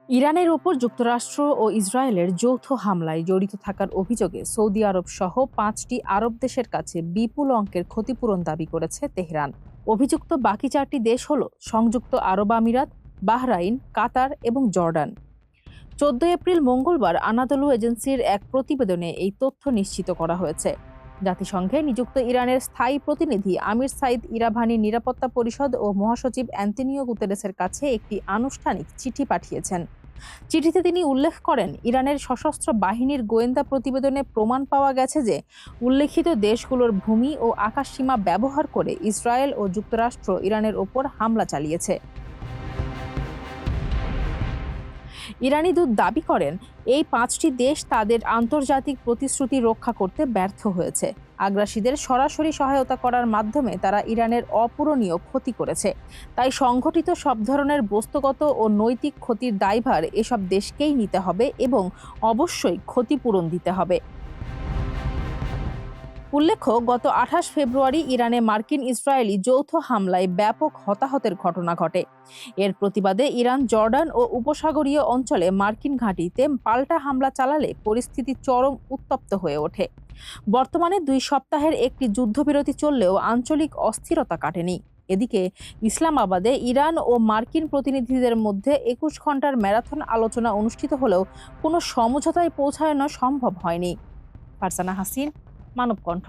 ইরানের ওপর যুক্তরাষ্ট্র ও ইসরায়েলের যৌথ হামলায় জড়িত থাকার অভিযোগে সৌদি আরব সহ ৫টি আরব দেশের কাছে বিপুল অঙ্কের ক্ষতিপূরণ দাবি করেছে তেহরান। অভিযুক্ত বাকি ৪টি দেশ হল সংযুক্ত আরব আমিরাত, বাহরাইন, কাতার এবং জর্ডান। ১৪ এপ্রিল মঙ্গলবার আনাদলু এজেন্সির এক প্রতিবেদনে এই তথ্য নিশ্চিত করা হয়েছে। জাতিসংঘে নিযুক্ত ইরানের স্থায়ী প্রতিনিধি আমির সাইদ ইরাভানি নিরাপত্তা পরিষদ ও মহাসচিব অ্যান্তনিও গুতেরেসের কাছে একটি আনুষ্ঠানিক চিঠি পাঠিয়েছেন। চিঠিতে তিনি উল্লেখ করেন, ইরানের সশস্ত্র বাহিনীর গোয়েন্দা প্রতিবেদনে প্রমাণ পাওয়া গেছে যে উল্লেখিত দেশগুলোর ভূমি ও আকাশসীমা ব্যবহার করে ইসরায়েল ও যুক্তরাষ্ট্র ইরানের ওপর হামলা চালিয়েছে। ইরানি দূত দাবি করেন, এই ৫টি দেশ তাদের আন্তর্জাতিক প্রতিশ্রুতি রক্ষা করতে ব্যর্থ হয়েছে। আগ্রাসীদের সরাসরি সহায়তা করার মাধ্যমে তারা ইরানের অপূরণীয় ক্ষতি করেছে। তাই সংঘটিত সব ধরনের বস্তুগত ও নৈতিক ক্ষতির দায়ভার এসব দেশকেই নিতে হবে এবং অবশ্যই ক্ষতিপূরণ দিতে হবে। উল্লেখ্য, গত ২৮ ফেব্রুয়ারি ইরানে মার্কিন ইসরায়েলি যৌথ হামলায় ব্যাপক হতাহতের ঘটনা ঘটে। এর প্রতিবাদে ইরান জর্ডান ও উপসাগরীয় অঞ্চলে মার্কিন ঘাঁটিতে পাল্টা হামলা চালালে পরিস্থিতি চরম উত্তপ্ত হয়ে ওঠে। বর্তমানে ২ সপ্তাহের একটি যুদ্ধবিরতি চললেও আঞ্চলিক অস্থিরতা কাটেনি। এদিকে ইসলামাবাদে ইরান ও মার্কিন প্রতিনিধিদের মধ্যে ২১ ঘন্টার ম্যারাথন আলোচনা অনুষ্ঠিত হলেও কোনো সমঝোতায় পৌঁছানো সম্ভব হয়নি। ফারজানা হাসিন, মানবকণ্ঠ।